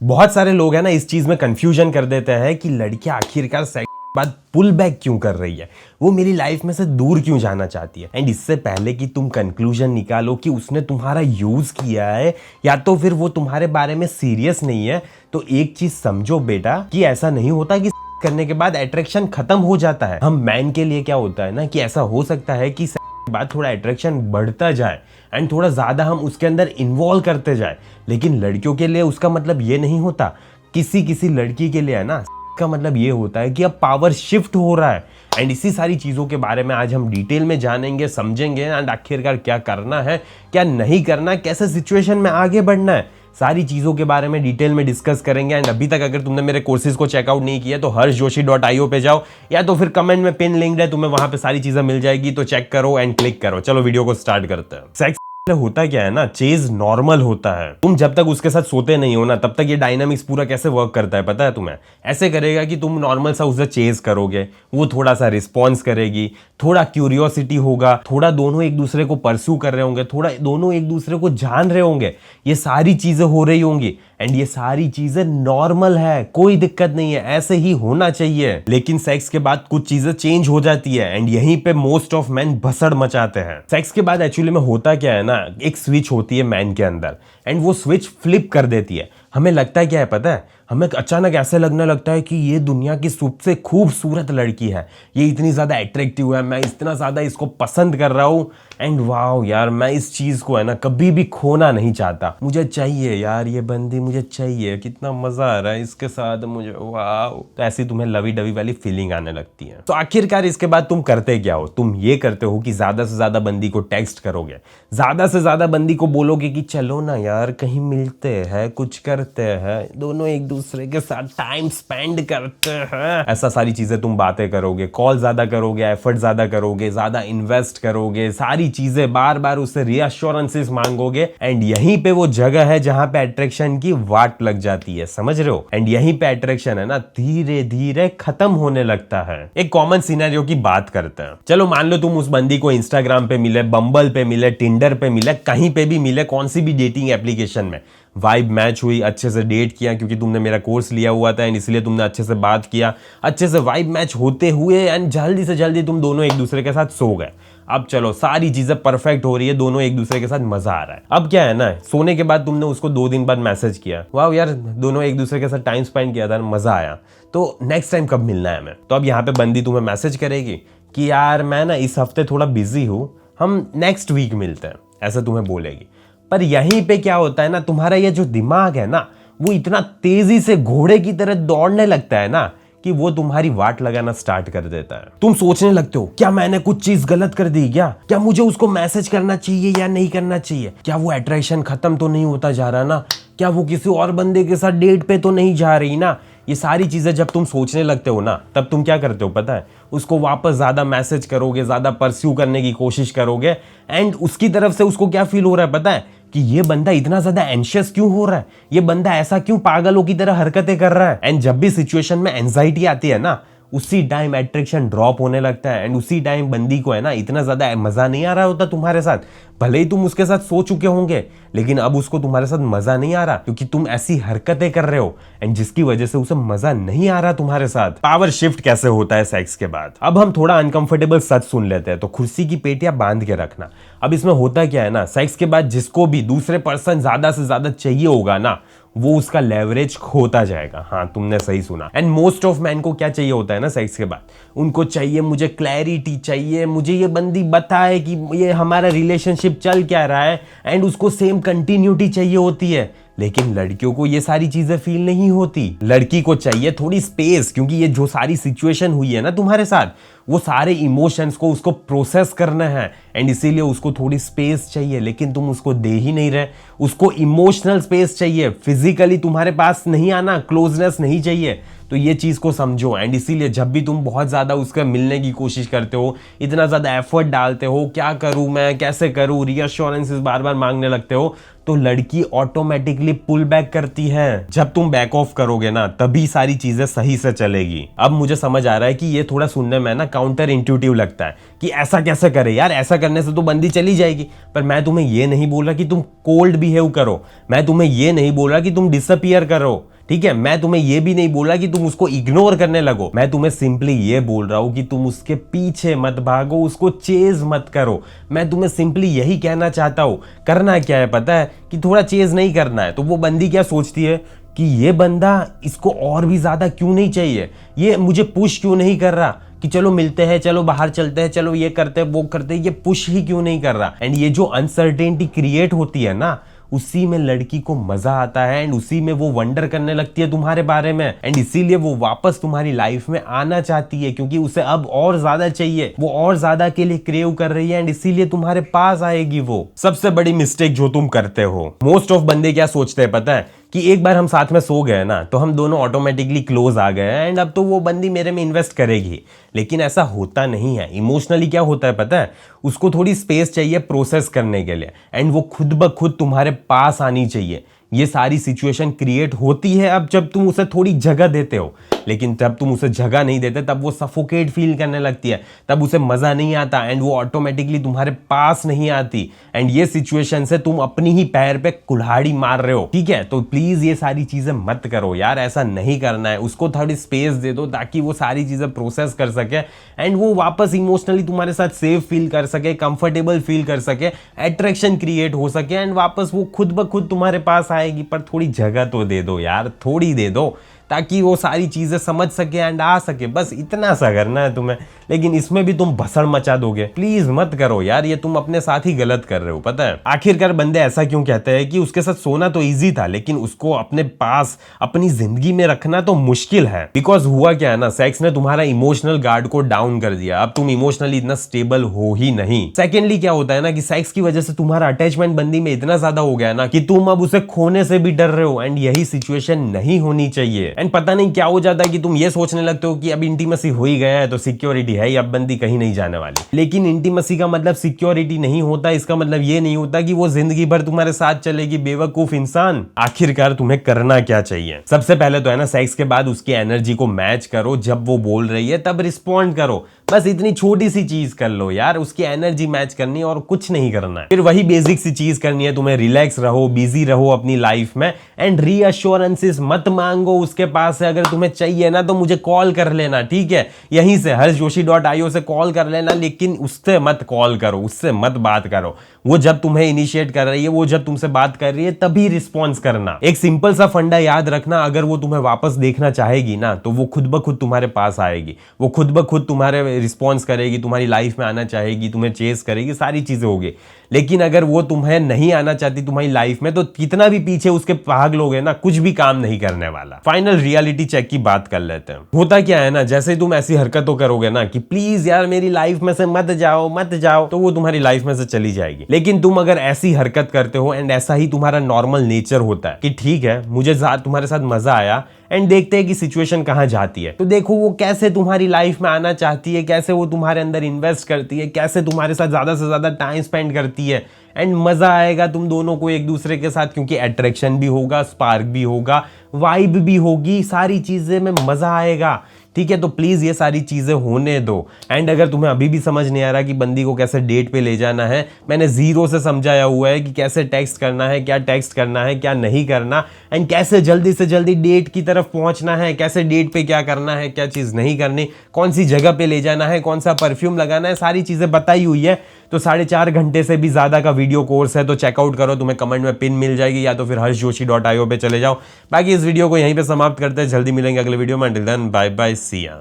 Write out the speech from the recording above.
बहुत सारे लोग हैं ना इस चीज में कंफ्यूजन कर देते हैं कि लड़कियां आखिरकार सेक्स के बाद पुल बैक क्यों कर रही है, वो मेरी लाइफ में से दूर क्यों जाना चाहती है। एंड इससे पहले कि तुम कंक्लूजन निकालो कि उसने तुम्हारा यूज किया है या तो फिर वो तुम्हारे बारे में सीरियस नहीं है, तो एक चीज समझो बेटा कि ऐसा नहीं होता कि करने के बाद अट्रैक्शन खत्म हो जाता है। हम मैन के लिए क्या होता है ना कि ऐसा हो सकता है कि के बाद थोड़ा अट्रैक्शन बढ़ता जाए एंड थोड़ा ज्यादा हम उसके अंदर इन्वॉल्व करते जाए, लेकिन लड़कियों के लिए उसका मतलब ये नहीं होता। किसी किसी लड़की के लिए है ना का मतलब ये होता है कि अब पावर शिफ्ट हो रहा है। एंड इसी सारी चीजों के बारे में आज हम डिटेल में जानेंगे, समझेंगे एंड आखिरकार क्या करना है, क्या नहीं करना है, कैसे सिचुएशन में आगे बढ़ना है, सारी चीजों के बारे में डिटेल में डिस्कस करेंगे। एंड अभी तक अगर तुमने मेरे कोर्सेज को चेकआउट नहीं किया तो harshjoshi.io पे जाओ या तो फिर कमेंट में पिन लिंक है, तुम्हें वहां पे सारी चीजें मिल जाएगी, तो चेक करो एंड क्लिक करो। चलो वीडियो को स्टार्ट करते हैं। सेक्स होता क्या है ना, चेज नॉर्मल होता है। तुम जब तक उसके साथ सोते नहीं हो ना तब तक ये डायनामिक्स पूरा कैसे वर्क करता है पता है तुम्हें? ऐसे करेगा कि तुम नॉर्मल सा उसे चेज करोगे, वो थोड़ा सा रिस्पॉन्स करेगी, थोड़ा क्यूरियोसिटी होगा, थोड़ा दोनों एक दूसरे को परस्यू कर रहे होंगे, थोड़ा दोनों एक दूसरे को जान रहे होंगे, ये सारी चीजें हो रही होंगी। एंड ये सारी चीजें नॉर्मल है, कोई दिक्कत नहीं है, ऐसे ही होना चाहिए। लेकिन सेक्स के बाद कुछ चीजें चेंज हो जाती है एंड यहीं पे मोस्ट ऑफ मैन भसड़ मचाते हैं। सेक्स के बाद एक्चुअली में होता क्या है ना, एक स्विच होती है मैन के अंदर एंड वो स्विच फ्लिप कर देती है। हमें लगता है क्या है पता है, हमें अचानक ऐसे लगने लगता है कि ये दुनिया की सबसे खूबसूरत लड़की है, ये इतनी ज्यादा अट्रैक्टिव है, मैं इतना ज्यादा इसको पसंद कर रहा हूं एंड वाओ यार मैं इस चीज को है ना कभी भी खोना नहीं चाहता, मुझे चाहिए यार ये बंदी, मुझे चाहिए, कितना मजा आ रहा है इसके साथ मुझे, वाओ। तो ऐसी तुम्हें लवी डवी वाली फीलिंग आने लगती है। तो आखिरकार इसके बाद तुम करते क्या हो? तुम ये करते हो कि ज्यादा से ज्यादा बंदी को टेक्स्ट करोगे, ज्यादा से ज्यादा बंदी को बोलोगे कि चलो ना यार कहीं मिलते हैं, कुछ करते हैं, दोनों एक दूसरे के साथ टाइम स्पेंड करते हैं, ऐसा सारी चीजें तुम बातें करोगे, कॉल ज्यादा करोगे, एफर्ट ज्यादा करोगे, ज्यादा इन्वेस्ट करोगे, सारी चीजें बार बार उससे रिएश्योरेंसेस मांगोगे। एंड यहीं पे वो जगह है जहां पे अट्रैक्शन की वाट लग जाती है, समझ रहे हो? एंड यहीं पे अट्रैक्शन है ना धीरे धीरे खत्म होने लगता है। एक कॉमन सिनेरियो की बात करते हैं। चलो मान लो तुम उस बंदी को इंस्टाग्राम पे मिले, बम्बल पे मिले, टिंडर पे मिले, कहीं पे भी मिले, कौन सी भी डेटिंग एप्लीकेशन में वाइब मैच हुई, अच्छे से डेट किया क्योंकि तुमने मेरा कोर्स लिया हुआ था एंड इसलिए तुमने अच्छे से बात किया, अच्छे से वाइब मैच होते हुए एंड जल्दी से जल्दी तुम दोनों एक दूसरे के साथ सो गए। अब चलो सारी चीजें परफेक्ट हो रही है, दोनों एक दूसरे के साथ मजा आ रहा है। अब क्या है ना, सोने के बाद तुमने उसको 2 दिन बाद मैसेज किया, वाह यार दोनों एक दूसरे के साथ टाइम स्पेंड किया था, मजा आया, तो नेक्स्ट टाइम कब मिलना है हमें? तो अब यहाँ पे बंदी तुम्हें मैसेज करेगी कि यार मैं ना इस हफ्ते थोड़ा बिजी हूँ, हम नेक्स्ट वीक मिलते हैं, ऐसा तुम्हें बोलेगी। पर यहीं पे क्या होता है ना, तुम्हारा ये जो दिमाग है ना वो इतना तेजी से घोड़े की तरह दौड़ने लगता है ना कि वो तुम्हारी वाट लगाना स्टार्ट कर देता है। तुम सोचने लगते हो क्या मैंने कुछ चीज गलत कर दी, क्या मुझे उसको मैसेज करना चाहिए या नहीं करना चाहिए, क्या वो अट्रैक्शन खत्म तो नहीं होता जा रहा ना, क्या वो किसी और बंदे के साथ डेट पे तो नहीं जा रही ना। ये सारी चीजें जब तुम सोचने लगते हो ना तब तुम क्या करते हो पता है, उसको वापस ज्यादा मैसेज करोगे, ज्यादा परस्यू करने की कोशिश करोगे एंड उसकी तरफ से उसको क्या फील हो रहा है पता है कि ये बंदा इतना ज्यादा एंशियस क्यों हो रहा है, ये बंदा ऐसा क्यों पागलों की तरह हरकतें कर रहा है। एंड जब भी सिचुएशन में एंजाइटी आती है ना उसी टाइम अट्रैक्शन ड्रॉप होने लगता है एंड उसी टाइम बंदी को है ना इतना ज्यादा मजा नहीं आ रहा होता तुम्हारे साथ। भले ही तुम उसके साथ सो चुके होंगे लेकिन अब उसको तुम्हारे साथ मजा नहीं आ रहा क्योंकि तुम ऐसी हरकतें कर रहे हो एंड जिसकी वजह से उसे मजा नहीं आ रहा तुम्हारे साथ। पावर शिफ्ट कैसे होता है सेक्स के बाद? अब हम थोड़ा अनकंफर्टेबल सच सुन लेते हैं, तो कुर्सी की पेटियां बांध के रखना। अब इसमें होता क्या है ना, सेक्स के बाद जिसको भी दूसरे पर्सन ज्यादा से ज्यादा चाहिए होगा ना वो उसका लेवरेज खोता जाएगा। हाँ तुमने सही सुना। एंड मोस्ट ऑफ मैन को क्या चाहिए होता है ना सेक्स के बाद, उनको चाहिए मुझे क्लैरिटी चाहिए, मुझे ये बंदी बताए कि ये हमारा रिलेशनशिप चल क्या रहा है एंड उसको सेम कंटिन्यूटी चाहिए होती है। लेकिन लड़कियों को ये सारी चीजें फील नहीं होती, लड़की को चाहिए थोड़ी स्पेस, क्योंकि ये जो सारी सिचुएशन हुई है ना तुम्हारे साथ वो सारे इमोशंस को उसको प्रोसेस करना है एंड इसीलिए उसको थोड़ी स्पेस चाहिए, लेकिन तुम उसको दे ही नहीं रहे। उसको इमोशनल स्पेस चाहिए, फिजिकली तुम्हारे पास नहीं आना, क्लोजनेस नहीं चाहिए, तो ये चीज को समझो। एंड इसीलिए जब भी तुम बहुत ज्यादा उसका मिलने की कोशिश करते हो, इतना ज्यादा एफर्ट डालते हो, क्या करूं मैं, कैसे करूं, रीअश्योरेंसेस बार बार मांगने लगते हो, तो लड़की ऑटोमेटिकली पुल बैक करती है। जब तुम बैक ऑफ करोगे ना, तभी सारी चीजें सही से चलेगी। अब मुझे समझ आ रहा है कि ये थोड़ा सुनने में ना काउंटर इंट्यूटिव लगता है कि ऐसा कैसे करे यार, ऐसा करने से तो बंदी चली जाएगी। पर मैं तुम्हें ये नहीं बोल रहा कि तुम कोल्ड बिहेव करो, मैं तुम्हें ये नहीं बोल रहा कि तुम डिसअपियर करो, ठीक है। मैं तुम्हें ये भी नहीं बोल रहा कि तुम उसको इग्नोर करने लगो। मैं तुम्हें सिंपली ये बोल रहा हूं कि तुम उसके पीछे मत भागो, उसको चेज मत करो। मैं तुम्हें सिंपली यही कहना चाहता हूं। करना क्या है पता है, कि थोड़ा चेज नहीं करना है। तो वो बंदी क्या सोचती है कि ये बंदा, इसको और भी ज्यादा क्यों नहीं चाहिए, ये मुझे पुश क्यों नहीं कर रहा कि चलो मिलते हैं, चलो बाहर चलते हैं, चलो ये करते हैं वो करते हैं, ये पुश ही क्यों नहीं कर रहा। एंड ये जो अनसर्टेनिटी क्रिएट होती है ना, उसी में लड़की को मजा आता है एंड उसी में वो वंडर करने लगती है तुम्हारे बारे में। एंड इसीलिए वो वापस तुम्हारी लाइफ में आना चाहती है, क्योंकि उसे अब और ज्यादा चाहिए, वो और ज्यादा के लिए क्रेव कर रही है एंड इसीलिए तुम्हारे पास आएगी वो। सबसे बड़ी मिस्टेक जो तुम करते हो, मोस्ट ऑफ बंदे क्या सोचते हैं पता है, कि एक बार हम साथ में सो गए ना, तो हम दोनों ऑटोमेटिकली क्लोज आ गए एंड अब तो वो बंदी मेरे में इन्वेस्ट करेगी। लेकिन ऐसा होता नहीं है। इमोशनली क्या होता है पता है, उसको थोड़ी स्पेस चाहिए प्रोसेस करने के लिए एंड वो खुद ब खुद तुम्हारे पास आनी चाहिए। ये सारी सिचुएशन क्रिएट होती है अब जब तुम उसे थोड़ी जगह देते हो। लेकिन जब तुम उसे जगह नहीं देते, तब वो सफोकेट फील करने लगती है, तब उसे मजा नहीं आता एंड वो ऑटोमेटिकली तुम्हारे पास नहीं आती। एंड ये सिचुएशन से तुम अपनी ही पैर पे कुल्हाड़ी मार रहे हो, ठीक है। तो प्लीज ये सारी चीजें मत करो यार, ऐसा नहीं करना है। उसको थोड़ी स्पेस दे दो ताकि वो सारी चीजें प्रोसेस कर सके एंड वो वापस इमोशनली तुम्हारे साथ सेफ फील कर सके, कंफर्टेबल फील कर सके, अट्रैक्शन क्रिएट हो सके एंड वापस वो खुद ब खुद तुम्हारे पास आएगी। पर थोड़ी जगह तो दे दो यार, थोड़ी दे दो, ताकि वो सारी चीजें समझ सके एंड आ सके। बस इतना सा करना है तुम्हें। लेकिन इसमें भी तुम भसड़ मचा दोगे, प्लीज मत करो यार, ये तुम अपने साथ ही गलत कर रहे हो। पता है आखिरकार बंदे ऐसा क्यों कहते हैं कि उसके साथ सोना तो इजी था, लेकिन उसको अपने पास अपनी जिंदगी में रखना तो मुश्किल है। बिकॉज हुआ क्या है ना, सेक्स ने तुम्हारा इमोशनल गार्ड को डाउन कर दिया। अब तुम इमोशनली इतना स्टेबल हो ही नहीं। सेकेंडली क्या होता है ना, कि सेक्स की वजह से तुम्हारा अटैचमेंट बंदी में इतना ज्यादा हो गया ना, कि तुम अब उसे खोने से भी डर रहे हो एंड यही सिचुएशन नहीं होनी चाहिए। एंड पता नहीं क्या हो जाता है कि तुम ये सोचने लगते हो कि अब इंटीमेसी हो ही गया है तो सिक्योरिटी है, अब बंदी कहीं नहीं जाने वाली। लेकिन इंटीमेसी का मतलब सिक्योरिटी नहीं होता। इसका मतलब ये नहीं होता कि वो जिंदगी भर तुम्हारे साथ चलेगी, बेवकूफ इंसान। आखिरकार तुम्हें करना क्या चाहिए, सबसे पहले तो है ना, सेक्स के बाद उसकी एनर्जी को मैच करो। जब वो बोल रही है तब रिस्पॉन्ड करो। बस इतनी छोटी सी चीज कर लो यार, उसकी एनर्जी मैच करनी है और कुछ नहीं करना है। फिर वही बेसिक सी चीज करनी है तुम्हें, रिलैक्स रहो, बिजी रहो अपनी लाइफ में एंड रीअश्योरेंसेस मत मांगो उसके पास से। अगर तुम्हें चाहिए ना तो मुझे कॉल कर लेना, ठीक है, यहीं से harshjoshi.io से कॉल कर लेना। लेकिन उससे मत कॉल करो, उससे मत बात करो। वो जब तुम्हें इनिशिएट कर रही है, वो जब तुमसे बात कर रही है, तभी रिस्पॉन्स करना। एक सिंपल सा फंडा याद रखना, अगर वो तुम्हें वापस देखना चाहेगी ना, तो वो खुद ब खुद तुम्हारे पास आएगी, वो खुद ब खुद तुम्हारे रिस्पॉन्स करेगी, तुम्हारी लाइफ में आना चाहेगी, तुम्हें चेस करेगी, सारी चीजें होगी। लेकिन अगर वो तुम्हें नहीं आना चाहती तुम्हारी लाइफ में, तो कितना भी पीछे उसके भाग लोगे ना, कुछ भी काम नहीं करने वाला। फाइनल रियलिटी चेक की बात कर लेते हैं। होता क्या है ना, जैसे तुम ऐसी हरकतों करोगे ना कि प्लीज यार मेरी लाइफ में से मत जाओ मत जाओ, तो वो तुम्हारी लाइफ में से चली जाएगी। लेकिन तुम अगर ऐसी हरकत करते हो एंड ऐसा ही तुम्हारा नॉर्मल नेचर होता है कि ठीक है मुझे तुम्हारे साथ मजा आया एंड देखते हैं कि सिचुएशन कहां जाती है, तो देखो वो कैसे तुम्हारी लाइफ में आना चाहती है, कैसे वो तुम्हारे अंदर इन्वेस्ट करती है, कैसे तुम्हारे साथ ज्यादा से ज्यादा टाइम स्पेंड करती है एंड मजा आएगा तुम दोनों को एक दूसरे के साथ, क्योंकि अट्रैक्शन भी होगा, स्पार्क भी होगा, वाइब भी होगी, सारी चीजें में मजा आएगा। ठीक है, तो प्लीज ये सारी चीजें होने दो। एंड अगर तुम्हें अभी भी समझ नहीं आ रहा कि बंदी को कैसे डेट पे ले जाना है, मैंने जीरो से समझाया हुआ है कि कैसे टेक्स्ट करना है, क्या टेक्स्ट करना है, क्या नहीं करना, एंड कैसे जल्दी से जल्दी डेट की तरफ पहुंचना है, कैसे डेट पे क्या करना है, क्या चीज नहीं करनी, कौन सी जगह पे ले जाना है, कौन सा परफ्यूम लगाना है, सारी चीजें बताई हुई है। तो 4.5 घंटे से भी ज्यादा का वीडियो कोर्स है, तो चेकआउट करो, तुम्हें कमेंट में पिन मिल जाएगी, या तो फिर harshjoshi.io पे चले जाओ। बाकी इस वीडियो को यहीं पे समाप्त करते हैं, जल्दी मिलेंगे अगले वीडियो में। अंटिल देन बाय बाय, सी या।